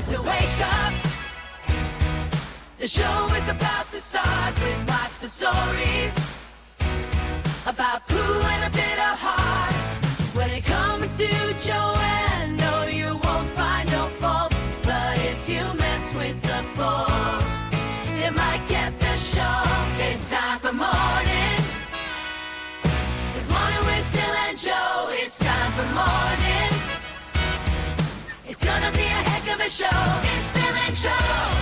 to wake up. The show is about to start with lots of stories about poo and a bit of heart. When it comes to Joanne, no, you won't find no fault. But if you mess with the bull, you might get the show. It's time for Mornin'. It's Morning with Bill and Joe. It's time for Mornin'. It's gonna be a heck of a show. It's Bill and Joe.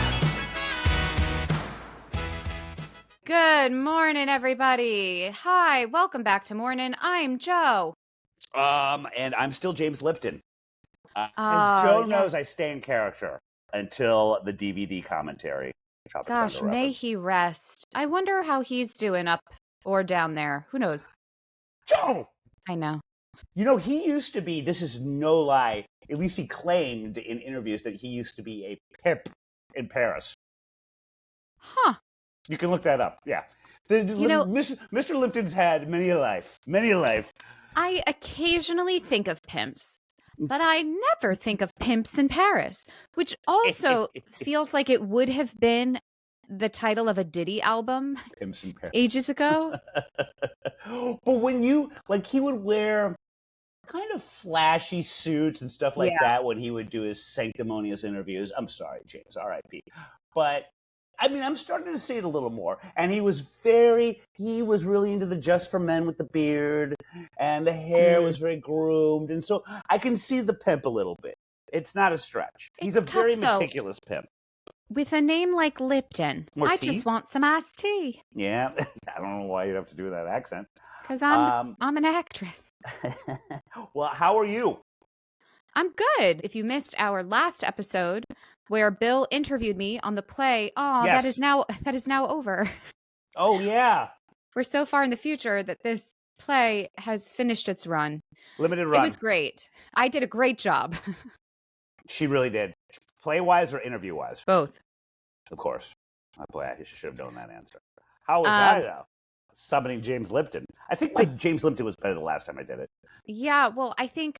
Good morning, everybody. Hi, welcome back to Mornin'. I'm Joe. And I'm still James Lipton. As Joe knows, I stay in character until the DVD commentary. Gosh, may he rest. I wonder how he's doing up or down there. Who knows? Joe! I know. You know, he used to be, this is no lie, at least he claimed in interviews that he used to be a pimp in Paris. Huh. You can look that up, yeah. Mr. Lipton's had many a life. I occasionally think of pimps, but I never think of pimps in Paris, which also feels like it would have been the title of a Diddy album Pimps in Paris. ages ago. But when you, like, he would wear kind of flashy suits and stuff like that when he would do his sanctimonious interviews. I'm sorry, James, R.I.P. But I mean, I'm starting to see it a little more. And he was really into the Just for Men with the beard, and the hair was very groomed. And so I can see the pimp a little bit. It's not a stretch. He's a very meticulous pimp. With a name like Lipton, I just want some iced tea. Yeah, I don't know why you'd have to do that accent. Because I'm an actress. Well, how are you? I'm good. If you missed our last episode where Bill interviewed me on the play, that is now over. Oh, yeah. We're so far in the future that this play has finished its run. Limited run. It was great. I did a great job. She really did. Play-wise or interview-wise? Both. Of course. Oh, boy, I should have known that answer. How was I, though? Summoning James Lipton. I think James Lipton was better the last time I did it. Yeah, well, I think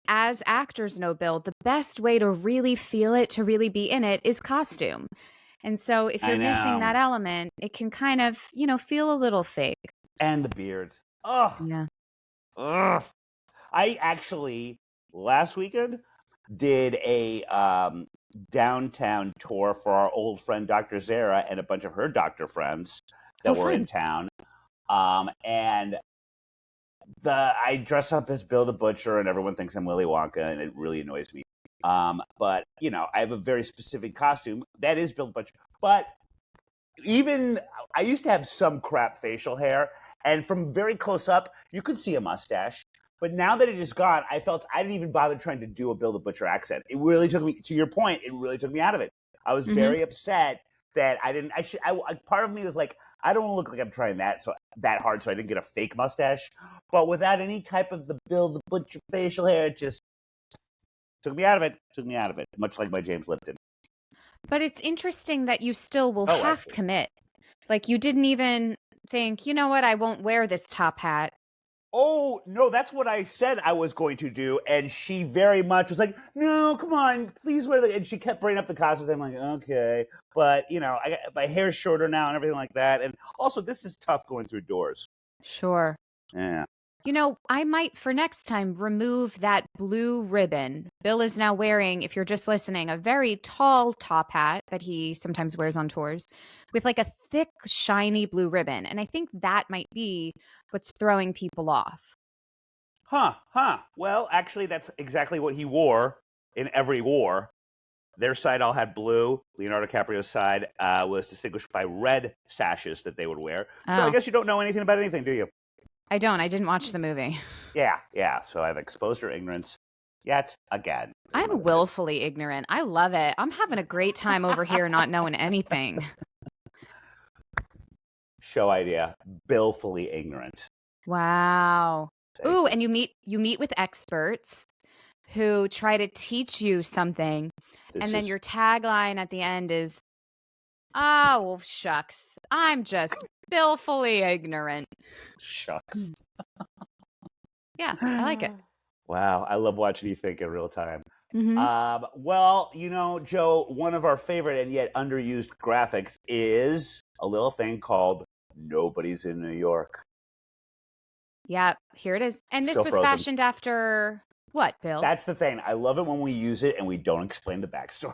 as actors know, Bill, the best way to really feel it, to really be in it, is costume. And so if you're missing that element, it can kind of, feel a little fake. And the beard. Oh. Yeah. Ugh. I actually, last weekend, did a downtown tour for our old friend Dr. Zara and a bunch of her doctor friends that were in town. And I dress up as Bill the Butcher, and everyone thinks I'm Willy Wonka, and it really annoys me. But, I have a very specific costume. That is Bill the Butcher. But even, I used to have some crap facial hair, and from very close up, you could see a mustache. But now that it is gone, I felt I didn't even bother trying to do a Bill the Butcher accent. It really took me, to your point, it really took me out of it. I was very upset that part of me was like, I don't want to look like I'm trying that hard, so I didn't get a fake mustache. But without any type of the Bill the Butcher facial hair, it just took me out of it. Much like my James Lipton. But it's interesting that you still will half commit. Like, you didn't even think, you know what, I won't wear this top hat. Oh, no, that's what I said I was going to do. And she very much was like, no, come on, please wear and she kept bringing up the costumes. I'm like, okay. But, I got my hair's shorter now and everything like that. And also, this is tough going through doors. Sure. Yeah. I might, for next time, remove that blue ribbon. Bill is now wearing, if you're just listening, a very tall top hat that he sometimes wears on tours with like a thick, shiny blue ribbon. And I think that might be what's throwing people off. Huh. Well, actually, that's exactly what he wore in every war. Their side all had blue. Leonardo DiCaprio's side was distinguished by red sashes that they would wear. So I guess you don't know anything about anything, do you? I don't. I didn't watch the movie. Yeah. So I've exposed your ignorance yet again. I'm willfully ignorant. I love it. I'm having a great time over here not knowing anything. Show idea. Billfully ignorant. Wow. Ooh, and you meet with experts who try to teach you something. Then your tagline at the end is, oh, well, shucks. I'm just willfully ignorant. Shucks. Yeah, I like it. Wow, I love watching you think in real time. Mm-hmm. Well, Joe, one of our favorite and yet underused graphics is a little thing called Nobody's in New York. Yeah, here it is. And this Still was frozen. fashioned after what, Bill? That's the thing. I love it when we use it and we don't explain the backstory,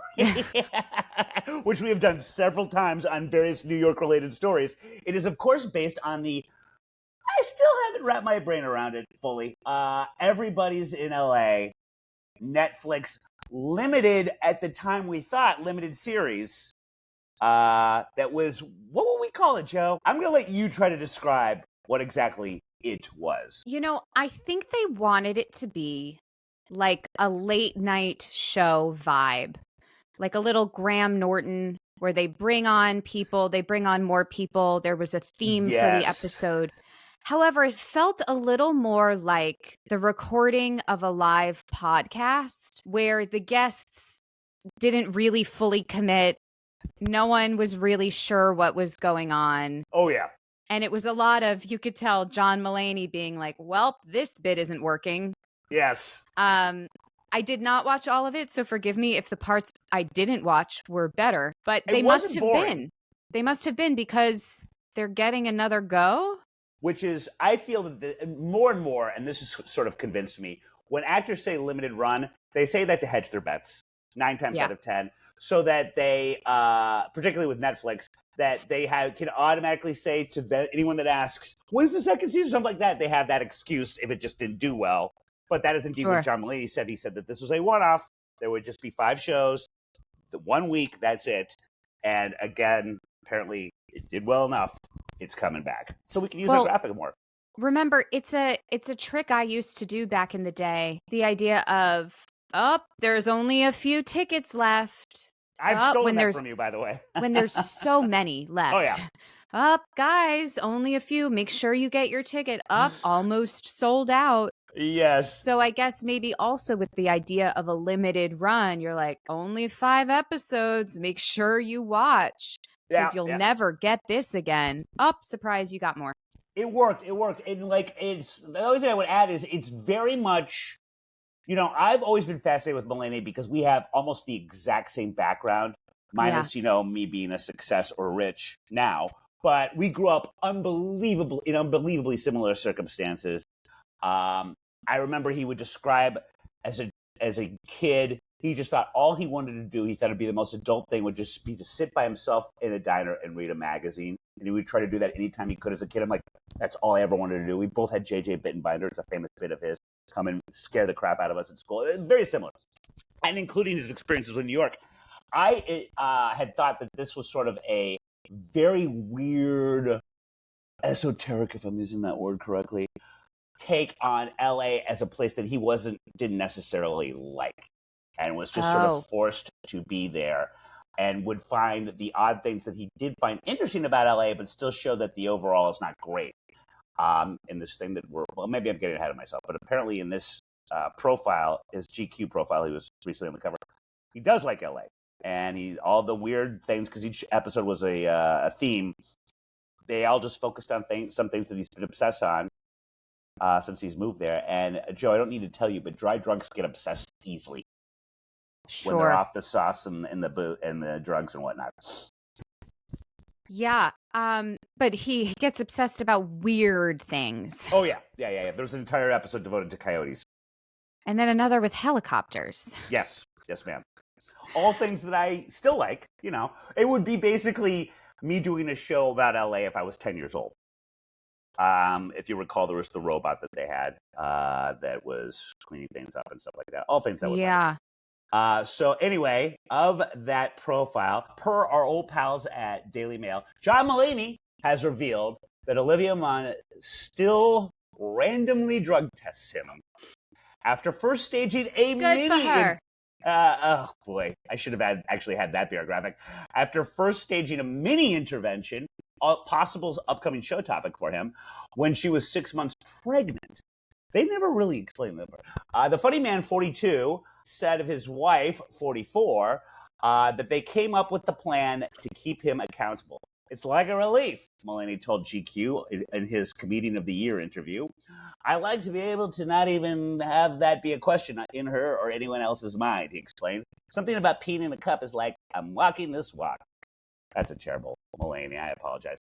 which we have done several times on various New York related stories. It is, of course, based on I still haven't wrapped my brain around it fully. Everybody's in LA, Netflix, limited at the time we thought, limited series. That was, what would we call it, Joe? I'm going to let you try to describe what exactly it was. I think they wanted it to be like a late night show vibe, like a little Graham Norton where they bring on people, they bring on more people. There was a theme for the Yes. episode. However, it felt a little more like the recording of a live podcast where the guests didn't really fully commit. No one was really sure what was going on. Oh, yeah. And it was a lot of, you could tell John Mulaney being like, well, this bit isn't working. Yes. I did not watch all of it, so forgive me if the parts I didn't watch were better, but they It must wasn't have boring. been. They must have been because they're getting another go. Which is, I feel that more and more, and this has sort of convinced me, when actors say limited run, they say that to hedge their bets 9 times out of 10, so that they, particularly with Netflix, that they can automatically say to anyone that asks, when's the second season, something like that, they have that excuse if it just didn't do well. But that is indeed what John Mulaney said. He said that this was a one-off. There would just be 5 shows, the 1 week, that's it. And again, apparently it did well enough. It's coming back. So we can use our graphic more. Remember, it's a trick I used to do back in the day. The idea of, there's only a few tickets left. I've stolen that from you, by the way. When there's so many left. Oh, yeah. Guys, only a few. Make sure you get your ticket. Almost sold out. Yes. So I guess maybe also with the idea of a limited run, you're like, only 5 episodes. Make sure you watch because you'll never get this again. Surprise, you got more. It worked. And the only thing I would add is it's very much, I've always been fascinated with Mulaney because we have almost the exact same background, minus, me being a success or rich now. But we grew up in unbelievably similar circumstances. I remember he would describe as a kid, he just thought all he wanted to do, he thought it'd be the most adult thing, would just be to sit by himself in a diner and read a magazine. And he would try to do that anytime he could as a kid. I'm like, that's all I ever wanted to do. We both had J.J. Bittenbinder. It's a famous bit of his. Come and scare the crap out of us at school. It's very similar. And including his experiences with New York. I had thought that this was sort of a very weird, esoteric, if I'm using that word correctly, take on LA as a place that he didn't necessarily like and was just sort of forced to be there and would find the odd things that he did find interesting about LA, but still show that the overall is not great. In this thing that maybe I'm getting ahead of myself, but apparently in this profile, his GQ profile, he was recently on the cover, he does like LA. And all the weird things, because each episode was a theme, they all just focused on some things that he's been obsessed on since he's moved there. And Joe, I don't need to tell you, but dry drunks get obsessed easily when they're off the sauce and the drugs and whatnot. Yeah, but he gets obsessed about weird things. Oh yeah. There's an entire episode devoted to coyotes, and then another with helicopters. Yes, ma'am. All things that I still like. It would be basically me doing a show about LA if I was 10 years old. If you recall, there was the robot that they had that was cleaning things up and stuff like that. All things that would like. So anyway, of that profile, per our old pals at Daily Mail, John Mulaney has revealed that Olivia Munn still randomly drug tests him after first staging a Good for her. Oh boy, I should have actually had that be our graphic. After first staging a mini intervention, a possible upcoming show topic for him, when she was 6 months pregnant. They never really explained that. The funny man, 42, said of his wife, 44, that they came up with the plan to keep him accountable. It's like a relief, Mulaney told GQ in his Comedian of the Year interview. I like to be able to not even have that be a question in her or anyone else's mind, he explained. Something about peeing in a cup is like, I'm walking this walk. That's a terrible Mulaney. I apologize.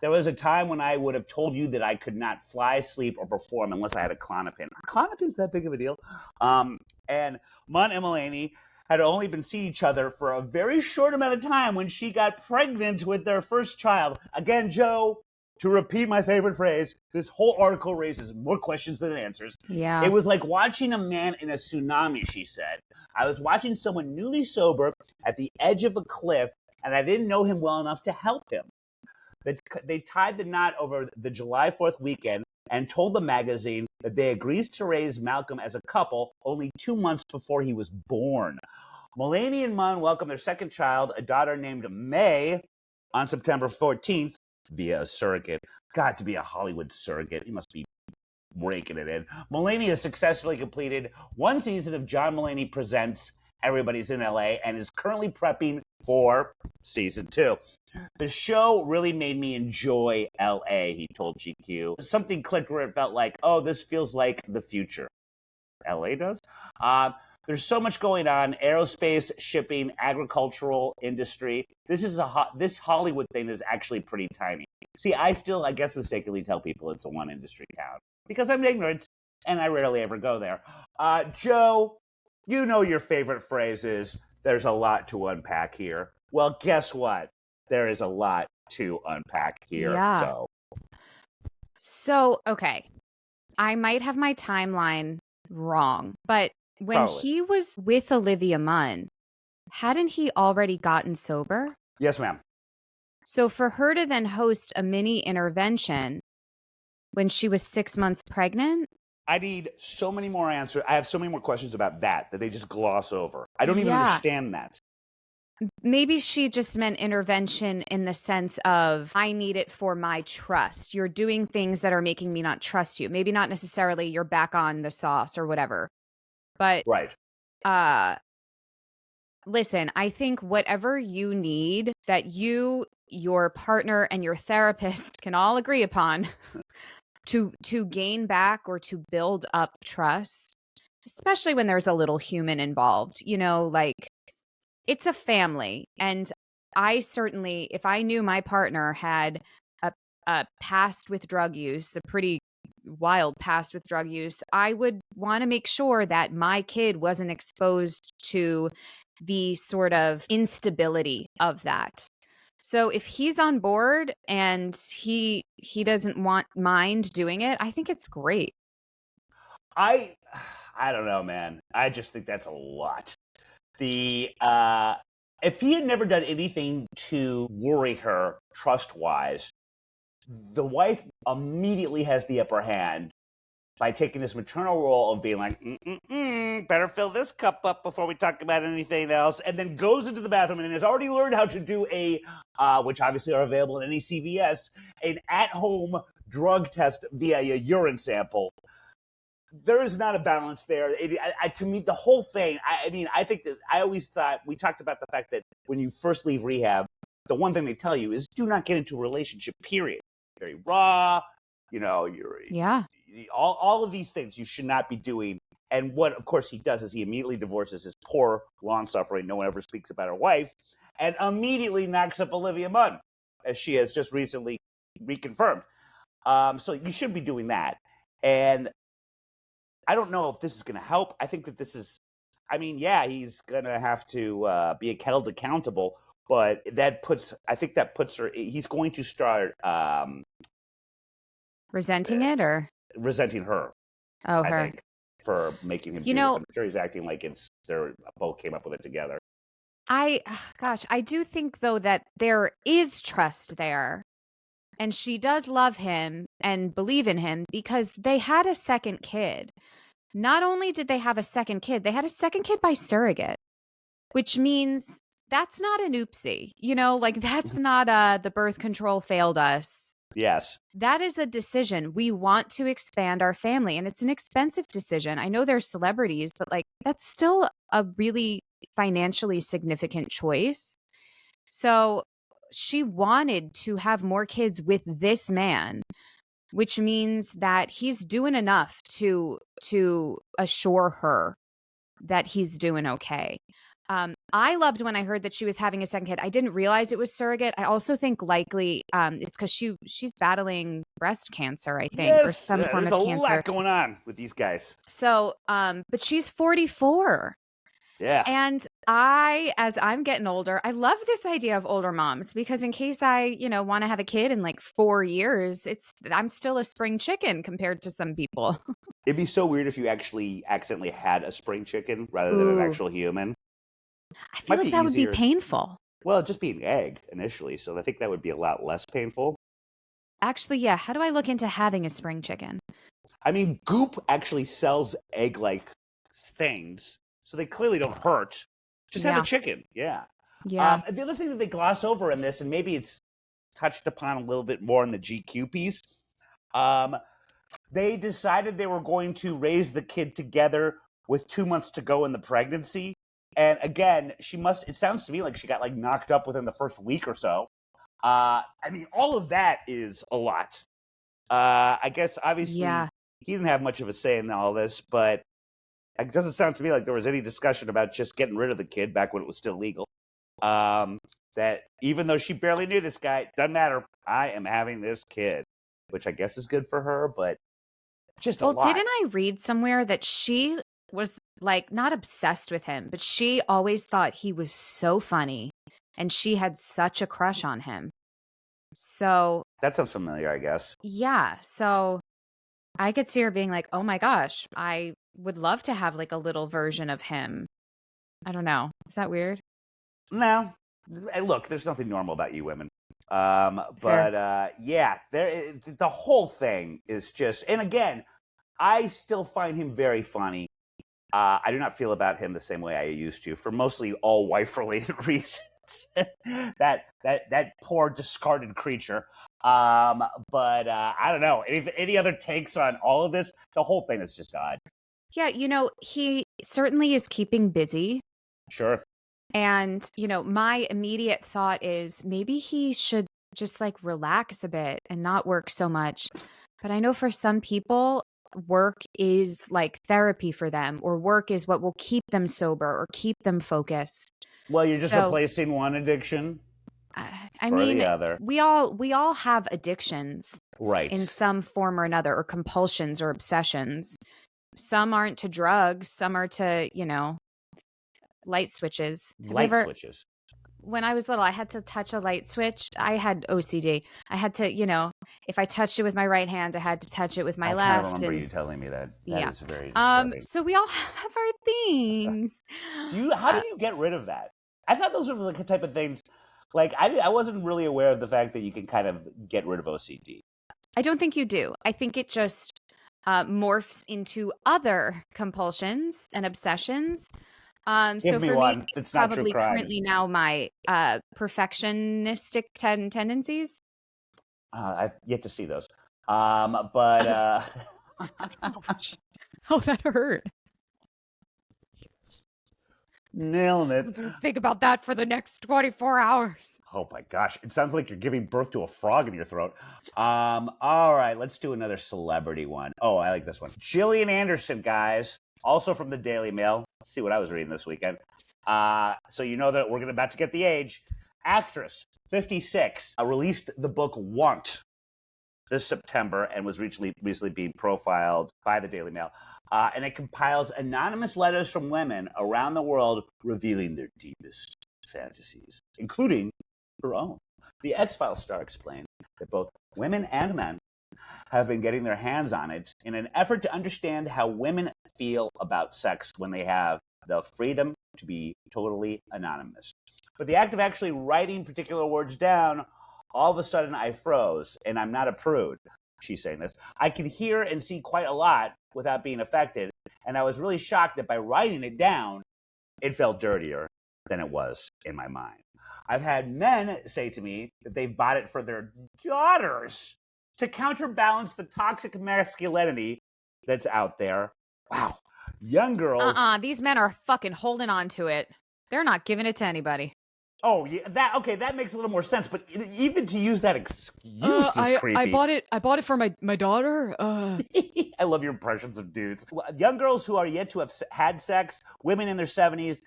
There was a time when I would have told you that I could not fly, sleep, or perform unless I had a Klonopin. Klonopin's that big of a deal. And Mun and Mulaney had only been seeing each other for a very short amount of time when she got pregnant with their first child. Again, Joe, to repeat my favorite phrase, this whole article raises more questions than it answers. Yeah. It was like watching a man in a tsunami, she said. I was watching someone newly sober at the edge of a cliff, and I didn't know him well enough to help him. They tied the knot over the July 4th weekend and told the magazine that they agreed to raise Malcolm as a couple only 2 months before he was born. Mulaney and Munn welcomed their second child, a daughter named May, on September 14th via a surrogate. Got to be a Hollywood surrogate. He must be raking it in. Mulaney has successfully completed one season of John Mulaney Presents Everybody's in LA and is currently prepping for season 2. The show really made me enjoy LA, he told GQ. Something clicked where it felt like, oh, this feels like the future. LA does? There's so much going on: aerospace, shipping, agricultural industry. This Hollywood thing is actually pretty tiny. See, I guess, mistakenly tell people it's a one industry town because I'm ignorant and I rarely ever go there. Joe, you know your favorite phrase is, there's a lot to unpack here. Well, guess what? There is a lot to unpack here. Yeah. Go. So, okay, I might have my timeline wrong, but when Probably. he was with Olivia Munn, hadn't he already gotten sober? Yes, ma'am. So for her to then host a mini intervention when she was 6 months pregnant? I need so many more answers. I have so many more questions about that they just gloss over. I don't even understand that. Maybe she just meant intervention in the sense of, I need it for my trust. You're doing things that are making me not trust you. Maybe not necessarily you're back on the sauce or whatever. But Right. Listen, I think whatever you need that you, your partner, and your therapist can all agree upon to gain back or to build up trust, especially when there's a little human involved, like, it's a family. And I certainly, if I knew my partner had a past with drug use, a pretty wild past with drug use, I would want to make sure that my kid wasn't exposed to the sort of instability of that. So if he's on board and he doesn't mind doing it, I think it's great. I don't know, man. I just think that's a lot. If he had never done anything to worry her trust-wise, the wife immediately has the upper hand by taking this maternal role of being like, better fill this cup up before we talk about anything else, and then goes into the bathroom and has already learned how to do which obviously are available in any CVS, an at-home drug test via a urine sample. There is not a balance there. To me, the whole thing, I think that I always thought, we talked about the fact that when you first leave rehab, the one thing they tell you is do not get into a relationship, period. Very raw, all of these things you should not be doing. And what, of course, he does is he immediately divorces his poor, long-suffering, no one ever speaks about her wife, and immediately knocks up Olivia Munn, as she has just recently reconfirmed. So you should be doing that. And I don't know if this is going to help. I think that this is, he's going to have to be held accountable, but I think that puts her, he's going to start resenting it, or resenting her. Oh, I her. think, for making him do this. I'm sure he's acting like they both came up with it together. I do think, though, that there is trust there. And she does love him and believe in him because they had a second kid. Not only did they have a second kid, they had a second kid by surrogate, which means that's not an oopsie. That's not the birth control failed us. Yes. That is a decision. We want to expand our family, and it's an expensive decision. I know they're celebrities, but that's still a really financially significant choice. So she wanted to have more kids with this man, which means that he's doing enough to assure her that he's doing okay. I loved when I heard that she was having a second kid. I didn't realize it was surrogate. I also think likely it's because she's battling breast cancer, I think, or Yes, some form there's of a cancer. lot going on with these guys. So, but she's 44. Yeah. And as I'm getting older, I love this idea of older moms because in case I, want to have a kid in like 4 years, I'm still a spring chicken compared to some people. It'd be so weird if you actually accidentally had a spring chicken rather than an Ooh, actual human. I feel Might like be that would be easier. painful. Well, just be an egg initially, so I think that would be a lot less painful. Actually, yeah. How do I look into having a spring chicken? I mean, Goop actually sells egg-like things, so they clearly don't hurt. Just have a Yeah. chicken. Yeah. Yeah. And the other thing that they gloss over in this, and maybe it's touched upon a little bit more in the GQ piece, um, they decided they were going to raise the kid together with 2 months to go in the pregnancy. And again, it sounds to me like she got like knocked up within the first week or so. I mean, all of that is a lot. I guess obviously Yeah. he didn't have much of a say in all this, but it doesn't sound to me like there was any discussion about just getting rid of the kid back when it was still legal. That even though she barely knew this guy, doesn't matter. I am having this kid, which I guess is good for her, but just a Well, lot. didn't I read somewhere that she was like not obsessed with him, but she always thought he was so funny and she had such a crush on him. So, That sounds familiar, I guess. yeah. So I could see her being like, oh my gosh, I would love to have like a little version of him. I don't know. Is that weird? No, look, there's nothing normal about you women. Fair. But yeah, the whole thing is just, and again, I still find him very funny. I do not feel about him the same way I used to, for mostly all wife-related reasons. that poor discarded creature. But I don't know. Any other takes on all of this? The whole thing is just odd. Yeah. He certainly is keeping busy. Sure. And, my immediate thought is maybe he should just like relax a bit and not work so much. But I know for some people, work is like therapy for them, or work is what will keep them sober or keep them focused. Well, you're just So, replacing one addiction I for the mean, other. we all have addictions in Right. some form or another, or compulsions or obsessions. Some aren't to drugs, some are to, light switches. Have you Light ever switches. When I was little, I had to touch a light switch. I had OCD. I had to, if I touched it with my right hand, I had to touch it with my I kind of left. remember And you telling me that. That yeah. is very disturbing. So we all have our things. How Uh, do you get rid of that? I thought those were the type of things, like, I wasn't really aware of the fact that you can kind of get rid of OCD. I don't think you do. I think it just morphs into other compulsions and obsessions. Give So me for me, one. it's It's not true probably crime. currently now my perfectionistic tendencies. I've yet to see those. But Ouch. Oh, that hurt. nailing I'm it. going to think about that for the next 24 hours. Oh my gosh, it sounds like you're giving birth to a frog in your throat. All right, let's do another celebrity one. Oh, I like this one. Gillian Anderson, guys, also from the Daily Mail. Let's see what I was reading this weekend. So you know that we're about to get the age. Actress, 56, released the book Want this September and was recently being profiled by the Daily Mail. And it compiles anonymous letters from women around the world revealing their deepest fantasies, including her own. The X-Files star explained that both women and men have been getting their hands on it in an effort to understand how women feel about sex when they have the freedom to be totally anonymous. But the act of actually writing particular words down, all of a sudden I froze, and I'm not a prude. She's saying this. I could hear and see quite a lot without being affected, and I was really shocked that by writing it down, it felt dirtier than it was in my mind. I've had men say to me that they've bought it for their daughters to counterbalance the toxic masculinity that's out there. Wow. Young girls. These men are fucking holding on to it. They're not giving it to anybody. Oh, yeah, that makes a little more sense. But even to use that excuse is I creepy. bought it for my daughter. I love your impressions of dudes. Young girls who are yet to have had sex, women in their 70s,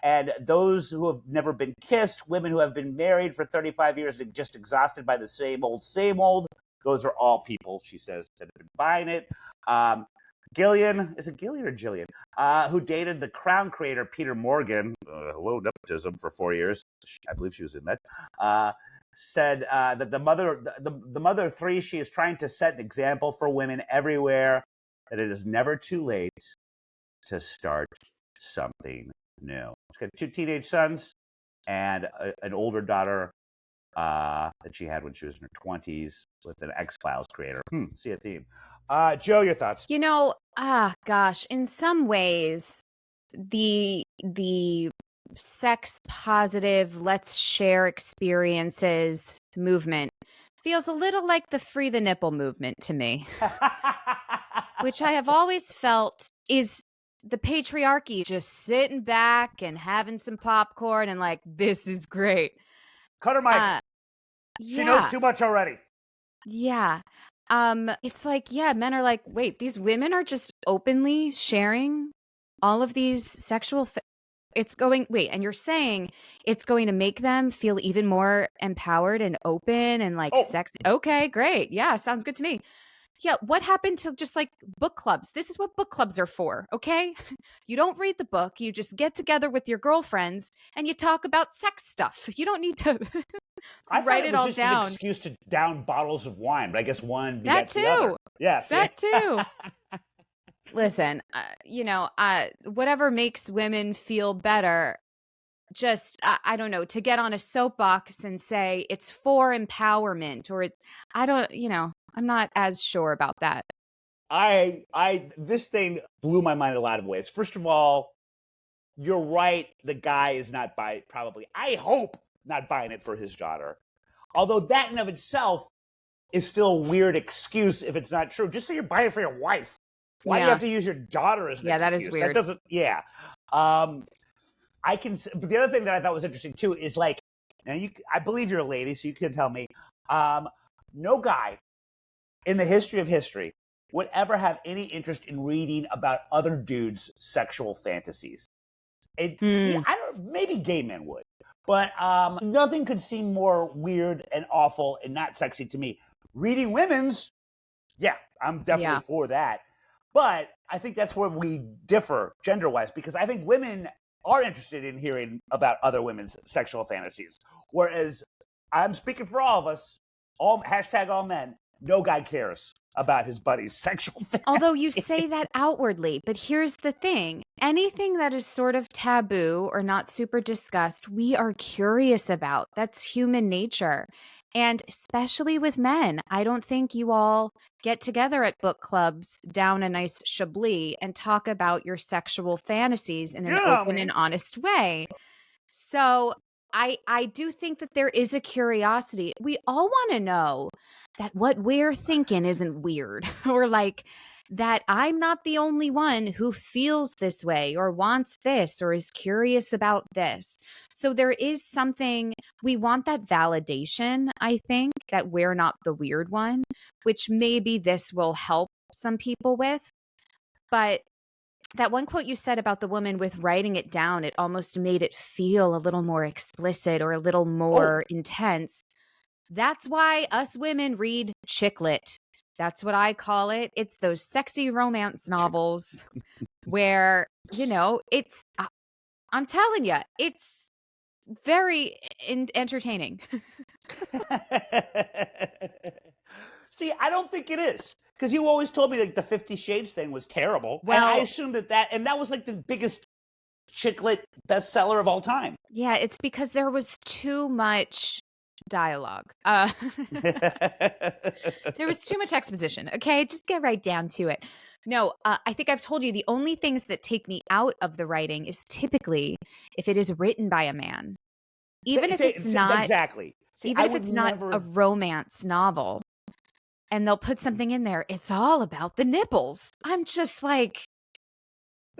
and those who have never been kissed, women who have been married for 35 years and just exhausted by the same old, same old. Those are all people, she says, that have been buying it. Gillian, is it Gillian or Jillian, who dated the Crown creator Peter Morgan, hello nepotism, for 4 years. I believe she was in that. Said that the mother of three, she is trying to set an example for women everywhere that it is never too late to start something new. She's got 2 teenage sons and an older daughter that she had when she was in her 20s with an X-Files creator. See a theme. Joe, your thoughts? You know, gosh, in some ways, the sex positive, let's share experiences movement feels a little like the free the nipple movement to me, which I have always felt is the patriarchy just sitting back and having some popcorn and like, this is great. Cut her mic. She knows Yeah. too much already. Yeah. It's like, yeah, men are like, wait, these women are just openly sharing all of these sexual and you're saying it's going to make them feel even more empowered and open and like sexy. Okay, great. Yeah, sounds good to me. Yeah, what happened to just like book clubs? This is what book clubs are for, okay? You don't read the book, you just get together with your girlfriends and you talk about sex stuff. You don't need to I write thought it all just down. an excuse to down bottles of wine, but I guess one That begets the other. too. Yes. That too. Listen, whatever makes women feel better, just, I don't know, to get on a soapbox and say it's for empowerment or I'm not as sure about that. This thing blew my mind in a lot of ways. First of all, you're right. The guy is not probably, I hope, not buying it for his daughter. Although that in of itself is still a weird excuse if it's not true. Just say you're buying it for your wife. Why do you have to use your daughter as an excuse? That is weird. That doesn't, yeah. But the other thing that I thought was interesting too is like, and I believe you're a lady, so you can tell me, no guy in the history of history would ever have any interest in reading about other dudes' sexual fantasies. Maybe gay men would, but nothing could seem more weird and awful and not sexy to me. Reading women's, yeah, I'm definitely for that. But I think that's where we differ gender-wise, because I think women are interested in hearing about other women's sexual fantasies. Whereas I'm speaking for all of us, all men, no guy cares about his buddy's sexual fantasy. Although you say that outwardly, but here's the thing. Anything that is sort of taboo or not super discussed, we are curious about. That's human nature. And especially with men, I don't think you all get together at book clubs down a nice Chablis and talk about your sexual fantasies in an open and honest way. So I do think that there is a curiosity. We all want to know that what we're thinking isn't weird or like that I'm not the only one who feels this way or wants this or is curious about this. So there is something, we want that validation, I think, that we're not the weird one, which maybe this will help some people with. But that one quote you said about the woman with writing it down, it almost made it feel a little more explicit or a little more intense. That's why us women read chick lit. That's what I call it. It's those sexy romance novels where, it's, I'm telling you, it's very entertaining. See, I don't think it is. Because you always told me like the 50 Shades thing was terrible. Well, and I assumed that was like the biggest chick lit bestseller of all time. Yeah, it's because there was too much dialogue. There was too much exposition. Okay, just get right down to it. No, I think I've told you the only things that take me out of the writing is typically if it is written by a man. Even if it's not exactly. See, even if it's not a romance novel and they'll put something in there, it's all about the nipples. I'm just like,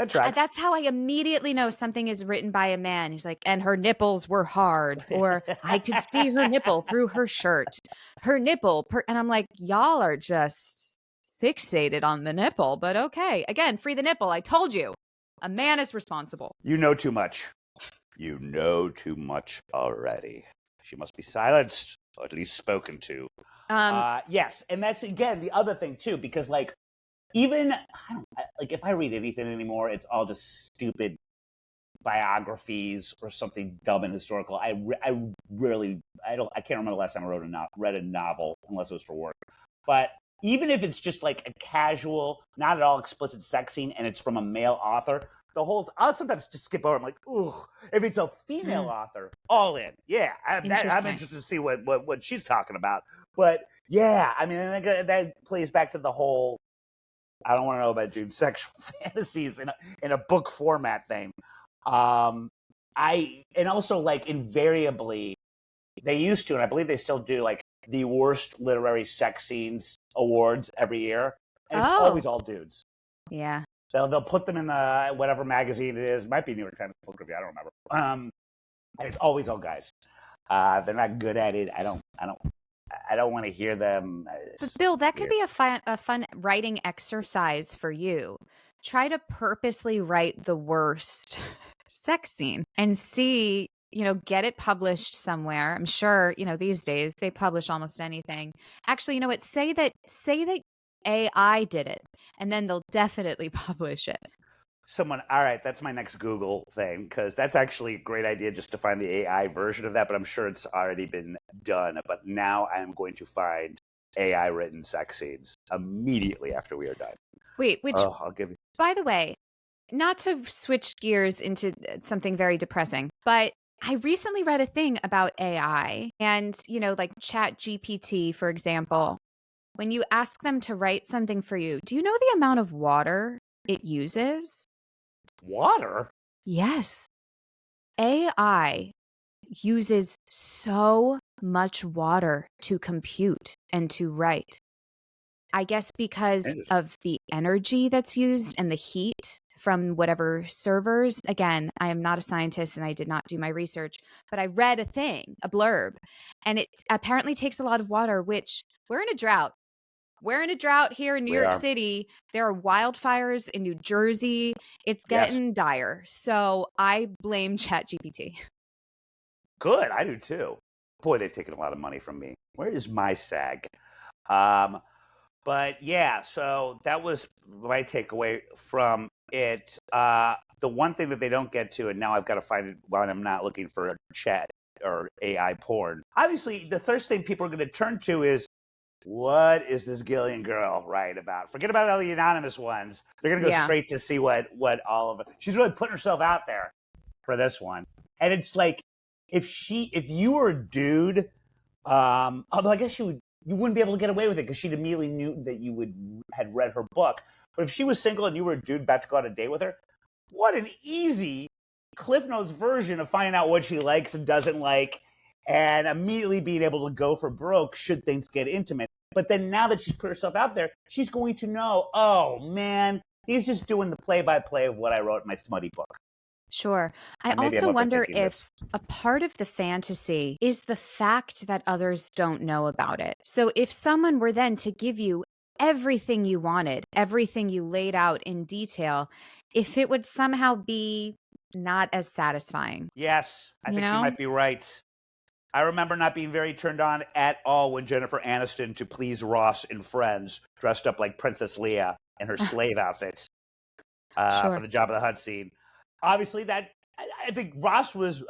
That tracks. That's how I immediately know something is written by a man. He's like, and her nipples were hard, or I could see her nipple through her shirt. Her nipple, and I'm like, y'all are just fixated on the nipple, but okay. Again, free the nipple. I told you, a man is responsible. You know too much. You know too much already. She must be silenced, or at least spoken to. Yes, and that's again the other thing too, because like even like if I read anything anymore, it's all just stupid biographies or something dumb and historical. I can't remember the last time I read a novel unless it was for work. But even if it's just like a casual, not at all explicit sex scene, and it's from a male author, I'll sometimes just skip over. I'm like, ooh. If it's a female author, all in. Yeah, I'm interested to see what she's talking about. But yeah, I mean, that plays back to the whole I don't want to know about dude's sexual fantasies in a book format thing. And also like invariably they used to, and I believe they still do, like the worst literary sex scenes awards every year, and it's always all dudes. Yeah. So they'll put them in the whatever magazine it is. It might be New York Times Book Review. I don't remember. And it's always all guys. They're not good at it. I don't want to hear them. But Bill, that could be a fun writing exercise for you. Try to purposely write the worst sex scene and see, get it published somewhere. I'm sure, these days they publish almost anything. Actually, you know what? Say that AI did it, and then they'll definitely publish it. All right, that's my next Google thing, because that's actually a great idea just to find the AI version of that, but I'm sure it's already been done. But now I'm going to find AI written sex scenes immediately after we are done. Wait, I'll give you. By the way, not to switch gears into something very depressing, but I recently read a thing about AI and, like Chat GPT, for example. When you ask them to write something for you, do you know the amount of water it uses? Water? Yes. AI uses so much water to compute and to write. I guess because of the energy that's used and the heat from whatever servers. Again, I am not a scientist and I did not do my research, but I read a blurb, and it apparently takes a lot of water, which we're in a drought. We're in a drought here in New York City. There are wildfires in New Jersey. It's getting dire. So I blame ChatGPT. Good. I do too. Boy, they've taken a lot of money from me. Where is my SAG? But yeah, so that was my takeaway from it. The one thing that they don't get to, and now I've got to find it when I'm not looking for a chat or AI porn. Obviously, the first thing people are going to turn to is, what is this Gillian girl right about? Forget about all the anonymous ones. They're going to go straight to see what all of it. She's really putting herself out there for this one. And it's like, if you were a dude, although I guess you wouldn't be able to get away with it because she'd immediately knew that you had read her book. But if she was single and you were a dude about to go on a date with her, what an easy Cliff Notes version of finding out what she likes and doesn't like, and immediately being able to go for broke should things get intimate. But then now that she's put herself out there, she's going to know, oh man, he's just doing the play-by-play of what I wrote in my smutty book. Sure. I also wonder if a part of the fantasy is the fact that others don't know about it. So if someone were then to give you everything you wanted, everything you laid out in detail, if it would somehow be not as satisfying. Yes, I think you might be right. I remember not being very turned on at all when Jennifer Aniston, to please Ross in Friends, dressed up like Princess Leia in her slave outfit for the Jabba the Hutt scene. Obviously, I think Ross was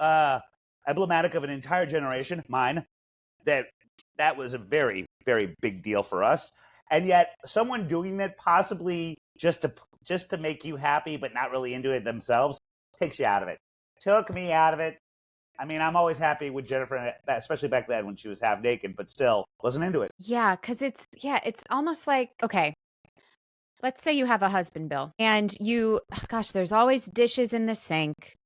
emblematic of an entire generation, mine, that was a very, very big deal for us. And yet, someone doing that possibly just to make you happy, but not really into it themselves, takes you out of it. Took me out of it. I mean, I'm always happy with Jennifer, especially back then when she was half naked, but still wasn't into it. Yeah, because it's almost like, okay, let's say you have a husband, Bill, and there's always dishes in the sink,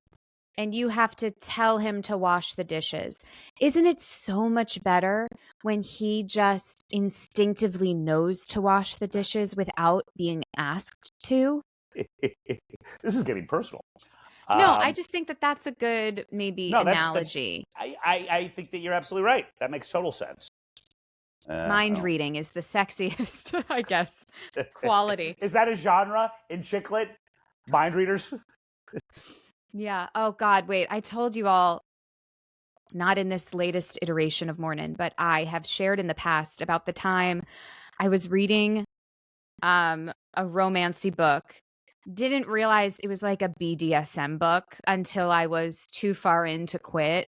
and you have to tell him to wash the dishes. Isn't it so much better when he just instinctively knows to wash the dishes without being asked to? This is getting personal. No, I Um, just think that that's a good maybe no, that's. analogy. I think that you're absolutely right. That makes total sense. Mind Oh. reading is the sexiest, I guess, quality. Is that a genre in chicklet? Mind readers? Yeah. Oh God, wait. I told you all, not in this latest iteration of Mornin, but I have shared in the past about the time I was reading a romancy book. Didn't realize it was like a BDSM book until I was too far in to quit.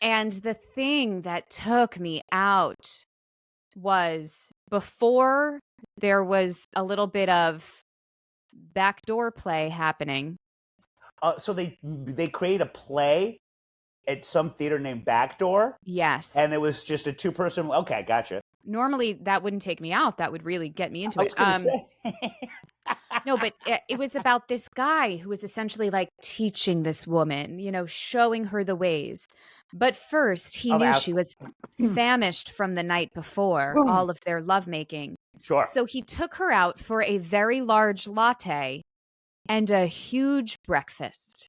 And the thing that took me out was before there was a little bit of backdoor play happening. So they create a play at some theater named Backdoor, Yes. and it was just a two-person. Okay, gotcha. Normally that wouldn't take me out. That would really get me into I it. was gonna say. No, but it was about this guy who was essentially like teaching this woman, showing her the ways. But first, he Of knew alcohol. she was famished from the night before, all of their lovemaking. Sure. So he took her out for a very large latte and a huge breakfast.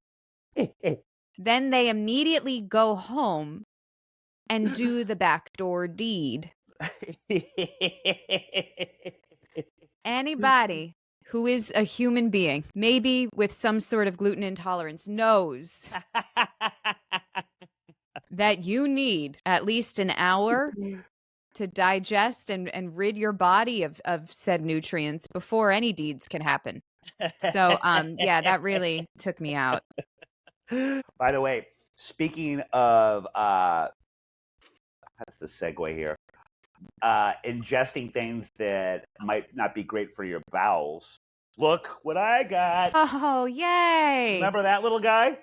Then they immediately go home and do the backdoor deed. Anybody who is a human being, maybe with some sort of gluten intolerance, knows that you need at least an hour to digest and rid your body of said nutrients before any deeds can happen. So, yeah, that really took me out. By the way, speaking of that's the segue here. Ingesting things that might not be great for your bowels. Look what I got. Oh, yay. Remember that little guy?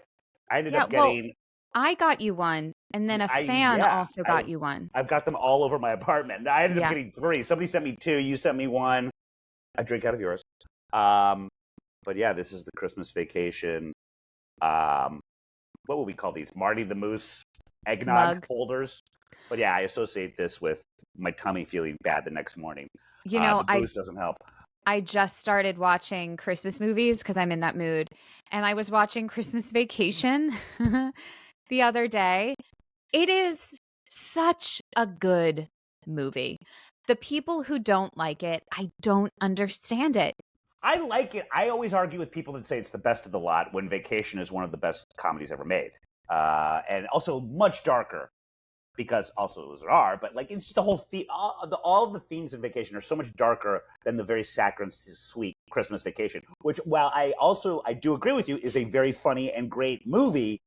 I ended up getting. I got you one, and then a fan also got you one. I've got them all over my apartment. I ended up getting 3. Somebody sent me 2. You sent me 1. I drink out of yours. But yeah, this is the Christmas vacation. What would we call these? Marty the Moose eggnog holders. But yeah, I associate this with my tummy feeling bad the next morning. The booze doesn't help. I just started watching Christmas movies because I'm in that mood. And I was watching Christmas Vacation the other day. It is such a good movie. The people who don't like it, I don't understand it. I like it. I always argue with people that say it's the best of the lot when Vacation is one of the best comedies ever made. And also much darker. Because also it was R, but like it's just the whole all of the themes in Vacation are so much darker than the very saccharine, sweet Christmas Vacation. Which, while I do agree with you, is a very funny and great movie.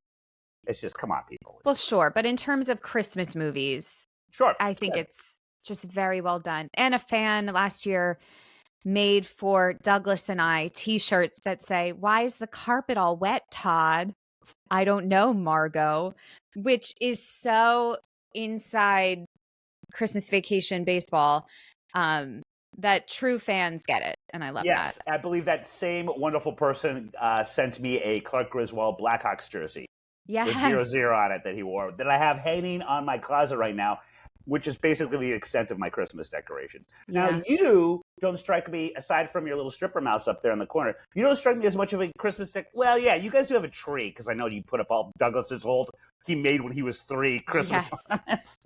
It's just, come on, people. Well, sure, but in terms of Christmas movies, sure, I think it's just very well done. And a fan last year made for Douglas and I T-shirts that say, "Why is the carpet all wet, Todd? I don't know, Margot," which is so inside Christmas Vacation baseball that true fans get it, and I love that. Yes, I believe that same wonderful person sent me a Clark Griswold Blackhawks jersey. Yes. With 0-0 on it that he wore, that I have hanging on my closet right now, which is basically the extent of my Christmas decorations. Yeah. Now, you don't strike me, aside from your little stripper mouse up there in the corner, you don't strike me as much of a Christmas well, yeah, you guys do have a tree, because I know you put up all Douglas's old, he made when he was 3 Christmas ornaments.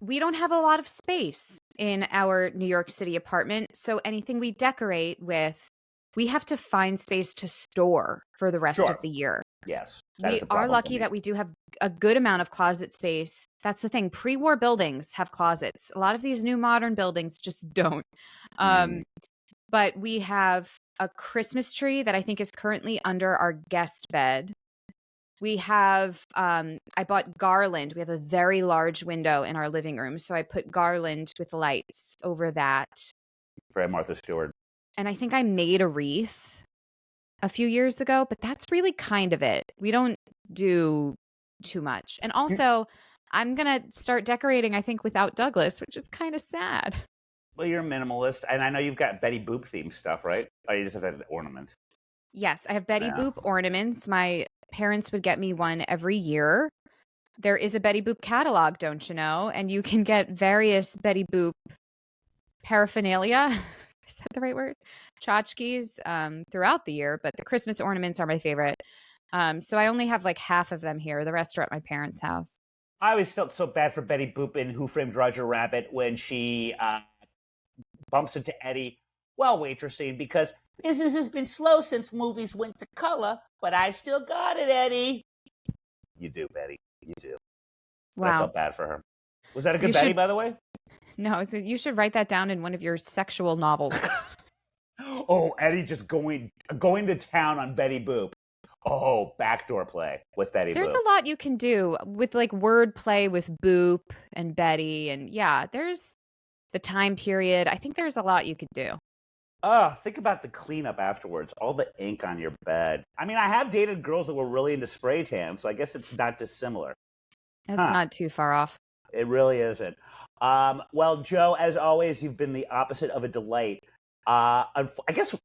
We don't have a lot of space in our New York City apartment, so anything we decorate with, we have to find space to store for the rest of the year. Yes. We are lucky that we do have a good amount of closet space. That's the thing. Pre-war buildings have closets. A lot of these new modern buildings just don't. But we have a Christmas tree that I think is currently under our guest bed. We have, I bought garland. We have a very large window in our living room. So I put garland with lights over that. Very Martha Stewart. And I think I made a wreath a few years ago, but that's really kind of it. We don't do too much. And also, I'm going to start decorating, I think, without Douglas, which is kind of sad. Well, you're a minimalist, and I know you've got Betty Boop themed stuff, right? Or you just have that ornament? Yes, I have Betty Boop ornaments. My parents would get me one every year. There is a Betty Boop catalog, don't you know? And you can get various Betty Boop paraphernalia Is that the right word? Tchotchkes throughout the year, but the Christmas ornaments are my favorite. So I only have like half of them here. The rest are at my parents' house. I always felt so bad for Betty Boop in Who Framed Roger Rabbit when she bumps into Eddie while waitressing because business has been slow since movies went to color, but I still got it, Eddie. You do, Betty. You do. But I Wow. felt bad for her. Was that a good You Betty, should- by the way? No, so you should write that down in one of your sexual novels. Oh, Eddie just going to town on Betty Boop. Oh, backdoor play with Betty There's Boop. a lot you can do with like word play with Boop and Betty. And yeah, there's the time period. I think there's a lot you could do. Think about the cleanup afterwards. All the ink on your bed. I mean, I have dated girls that were really into spray tan, so I guess it's not dissimilar. That's not too far off. It really isn't. Well, Joe, as always, you've been the opposite of a delight. I guess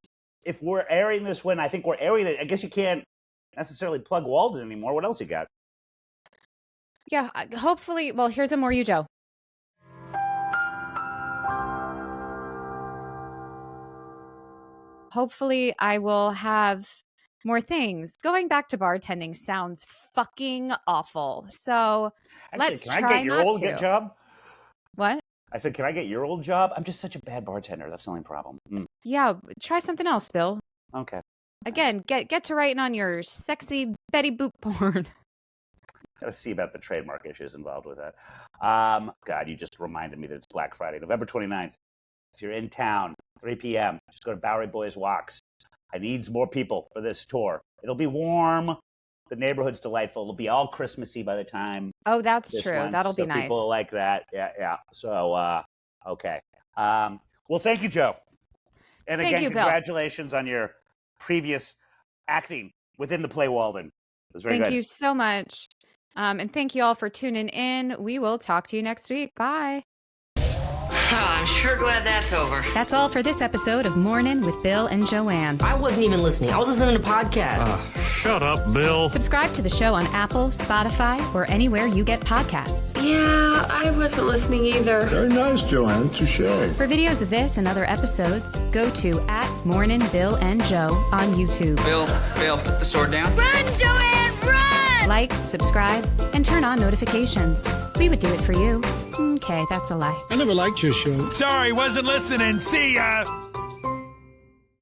if we're airing this when I think we're airing it, I guess you can't necessarily plug Walden anymore. What else you got? Yeah, hopefully. Well, here's a more you, Joe. Hopefully, I will have more things. Going back to bartending sounds fucking awful. So Actually, let's can try I get your not old to. job? What? I said, can I get your old job? I'm just such a bad bartender. That's the only problem. Yeah, try something else, Bill. Okay. Again, get to writing on your sexy Betty Boop porn. Got to see about the trademark issues involved with that. God, you just reminded me that it's Black Friday, November 29th. If you're in town, 3 p.m., just go to Bowery Boys Walks. I needs more people for this tour. It'll be warm. The neighborhood's delightful. It'll be all Christmassy by the time. Oh, that's this true. one. That'll So be nice. people like that. Yeah. So, okay. Well, thank you, Joe. And Thank again, you, Bill. congratulations on your previous acting within the play Walden. It was very Thank good. you so much. And thank you all for tuning in. We will talk to you next week. Bye. I'm sure glad that's over. That's all for this episode of Mornin with Bill and Joanne. I wasn't even listening. I was listening to podcasts. Shut up, Bill. Subscribe to the show on Apple, Spotify, or anywhere you get podcasts. Yeah, I wasn't listening either. Very nice, Joanne. Touche. For videos of this and other episodes, go to @MorninBillAndJoe on YouTube. Bill, put the sword down. Run, Joanne, run! Like, subscribe, and turn on notifications. We would do it for you. Okay, that's a lie. I never liked your show. Sorry, wasn't listening. See ya.